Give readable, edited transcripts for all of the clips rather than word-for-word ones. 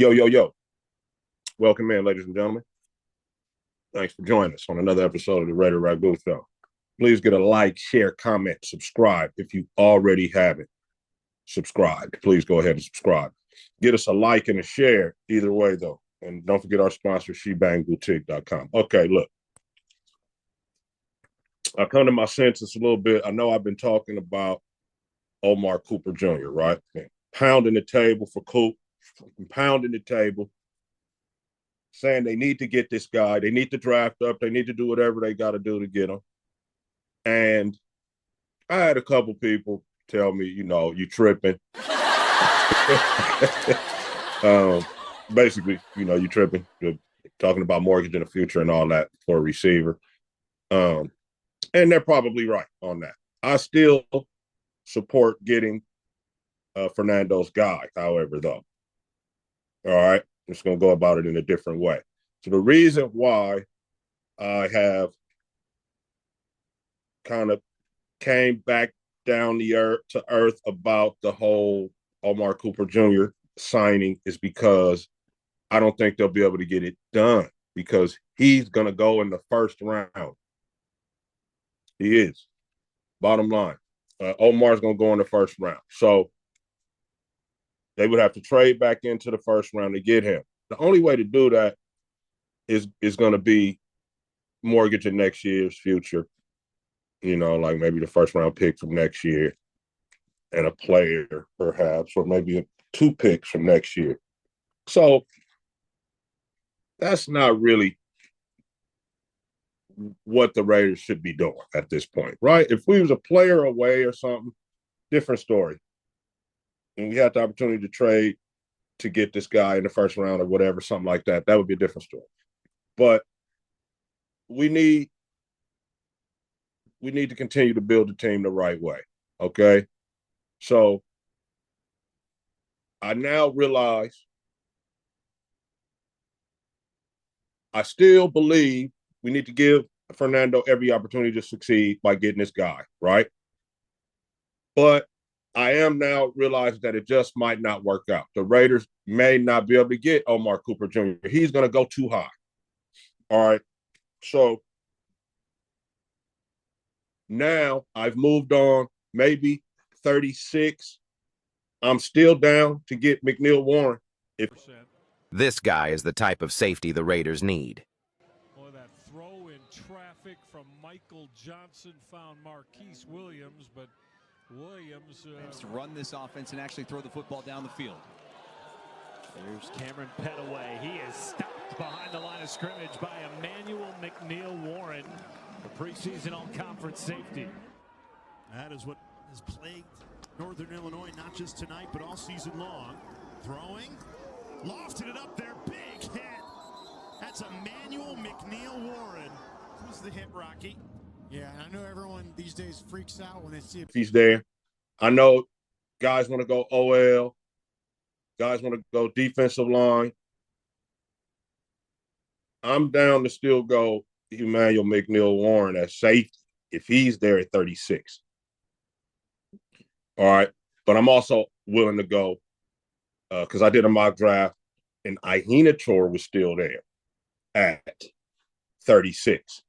Yo, yo, yo. Welcome in, ladies and gentlemen. Thanks for joining us on another episode of the Ragu Show. Please get a like, share, comment, subscribe if you already haven't subscribed. Please go ahead and subscribe. Get us a like and a share either way, though. And don't forget our sponsor, shebangboutique.com. Okay, look. I come to my senses a little bit. I know I've been talking about Omar Cooper Jr., right? Pounding the table for Coop, pounding the table, saying they need to get this guy. They need to draft up. They need to do whatever they got to do to get him. And I had a couple people tell me, you tripping. Basically, you tripping. You're talking about mortgage in the future and all that for a receiver. And they're probably right on that. I still support getting Fernando's guy, however, though. All right. I'm just going to go about it in a different way. So the reason why I have kind of came back down to earth about the whole Omar Cooper Jr. signing is because I don't think they'll be able to get it done because he's going to go in the first round. He is. Bottom line. Omar's going to go in the first round. So they would have to trade back into the first round to get him. The only way to do that is going to be mortgaging next year's future, like maybe the first round pick from next year and a player perhaps, or maybe 2 picks from next year. So that's not really what the Raiders should be doing at this point, right? If we was a player away or something, different story. And we had the opportunity to trade to get this guy in the first round or whatever, something like that, that would be a different story. But we need to continue to build the team the right way, okay? So I now realize I still believe we need to give Fernando every opportunity to succeed by getting this guy, right? But I am now realizing that it just might not work out. The Raiders may not be able to get Omar Cooper Jr. He's going to go too high. All right. So now I've moved on, maybe 36. I'm still down to get McNeil Warren. This guy is the type of safety the Raiders need. Boy, that throw in traffic from Michael Johnson found Marquise Williams, but Williams to run this offense and actually throw the football down the field. There's Cameron Petaway. He is stopped behind the line of scrimmage by Emmanuel McNeil Warren, the preseason all-conference safety. That is what has plagued Northern Illinois, not just tonight, but all season long. Throwing, lofted it up there, big hit. That's Emmanuel McNeil Warren. Who's the hit, Rocky? Yeah, I know everyone these days freaks out when they see if he's there. I know guys want to go OL. Guys want to go defensive line. I'm down to still go Emmanuel McNeil Warren as safety if he's there at 36. All right. But I'm also willing to go because I did a mock draft and Iheanacho was still there at 36.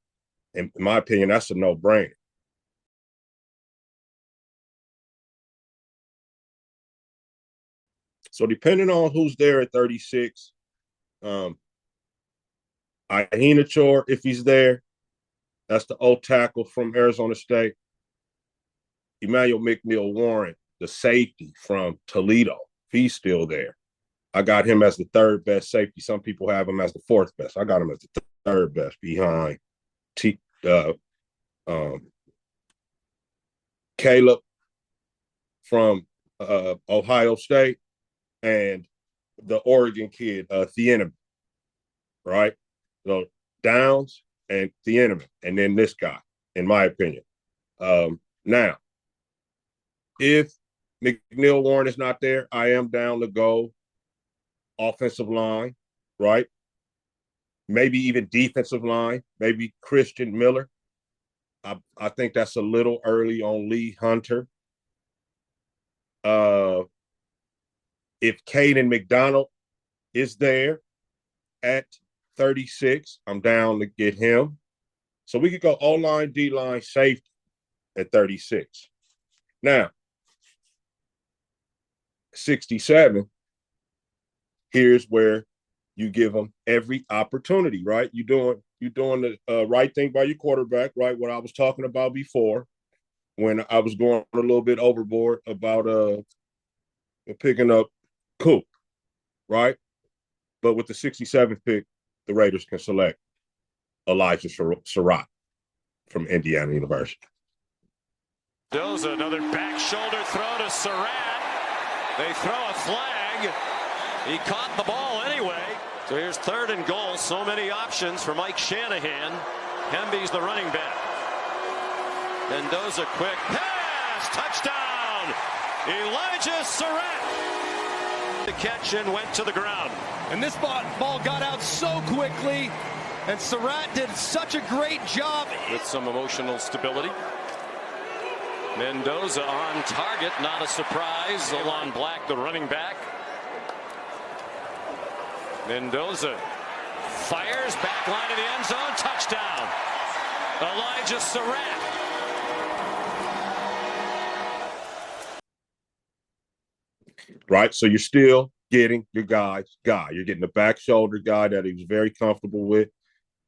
In my opinion, that's a no-brainer. So depending on who's there at 36, Iheanacho, if he's there, that's the old tackle from Arizona State. Emmanuel McNeil Warren, the safety from Toledo, if he's still there. I got him as the 3rd best safety. Some people have him as the 4th best. I got him as the 3rd best behind Caleb from Ohio State and the Oregon kid, Thieneman, right? So Downs and Thieneman, and then this guy, in my opinion. Now, if McNeil Warren is not there, I am down to go offensive line, right? Maybe even defensive line, maybe Christian Miller. I think that's a little early on Lee Hunter. If Caden McDonald is there at 36. I'm down to get him. So we could go O-line, D-line, safety at 36. Now, 67, here's where you give them every opportunity, right? You're doing the right thing by your quarterback, right? What I was talking about before when I was going a little bit overboard about picking up Coop, right? But with the 67th pick, the Raiders can select Elijah Sarrat from Indiana University. Does another back shoulder throw to Sarrat. They throw a flag. He caught the ball anyway. So here's 3rd and goal. So many options for Mike Shanahan. Hemby's the running back. Mendoza quick pass. Touchdown. Elijah Sarrat. The catch and went to the ground. And this ball got out so quickly, and Sarrat did such a great job. With some emotional stability. Mendoza on target, not a surprise. Alon Black, the running back. Mendoza fires, back line of the end zone, touchdown. Elijah Sarrat. Right, so you're still getting your guy. You're getting the back shoulder guy that he was very comfortable with.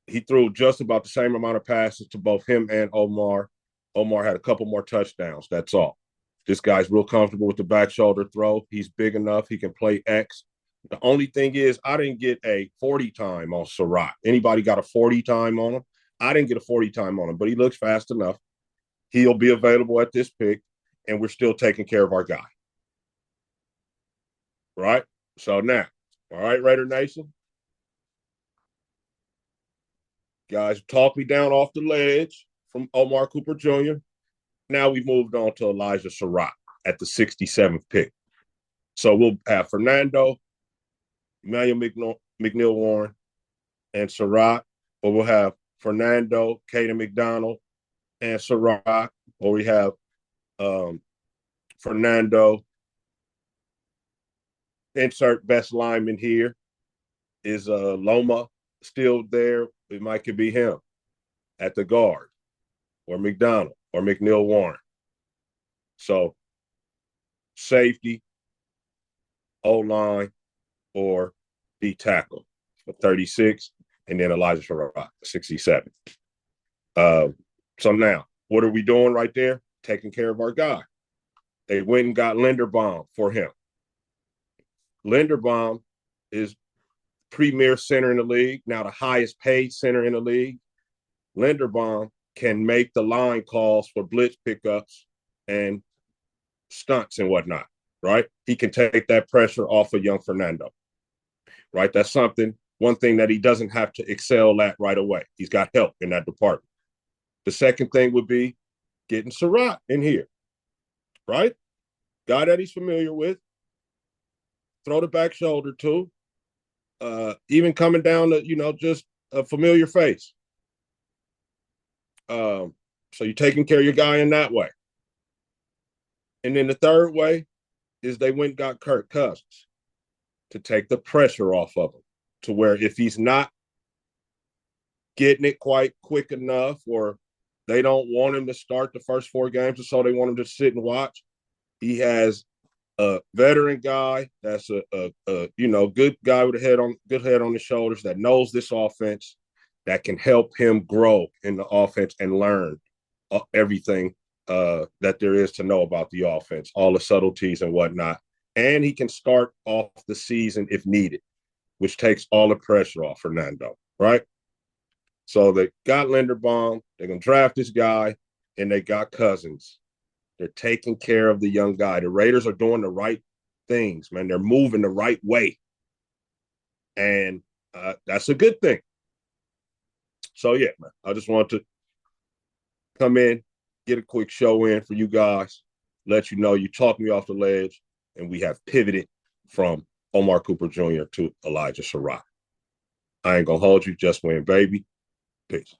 He threw just about the same amount of passes to both him and Omar. Omar had a couple more touchdowns, that's all. This guy's real comfortable with the back shoulder throw. He's big enough. He can play X. The only thing is I didn't get a 40 time on Sarrat. Anybody got a 40 time on him? I didn't get a 40 time on him, but he looks fast enough. He'll be available at this pick, and we're still taking care of our guy. Right? So now, all right, Raider Nation. Guys, talk me down off the ledge from Omar Cooper Jr. Now we've moved on to Elijah Sarrat at the 67th pick. So we'll have Fernando, Emmanuel McNeil Warren, and Sarrat, or we'll have Fernando, Caden McDonald, and Sarrat, or we have Fernando. Insert best lineman here. Is Loma still there? Could be him at the guard, or McDonald, or McNeil Warren. So safety, O-line, or D tackle for 36, and then Elijah Sarrat, 67. So now, what are we doing right there? Taking care of our guy. They went and got Linderbaum for him. Linderbaum is premier center in the league, now the highest paid center in the league. Linderbaum can make the line calls for blitz pickups and stunts and whatnot, right? He can take that pressure off of young Fernando, right? That's one thing that he doesn't have to excel at right away. He's got help in that department. The second thing would be getting Sarrat in here, right? Guy that he's familiar with. Throw the back shoulder to, even coming down to, just a familiar face. So you're taking care of your guy in that way. And then the third way is they went and got Kirk Cousins to take the pressure off of him, to where if he's not getting it quite quick enough, or they don't want him to start the first 4 games or so, they want him to sit and watch, he has a veteran guy that's a good guy with good head on his shoulders, that knows this offense, that can help him grow in the offense and learn everything that there is to know about the offense, all the subtleties and whatnot. And he can start off the season if needed, which takes all the pressure off Fernando, right? So they got Linderbaum, they're going to draft this guy, and they got Cousins. They're taking care of the young guy. The Raiders are doing the right things, man. They're moving the right way. And that's a good thing. So, yeah, man, I just want to come in, get a quick show in for you guys, let you know you talked me off the ledge, and we have pivoted from Omar Cooper Jr. to Elijah Sarrat. I ain't going to hold you. Just win, baby. Peace.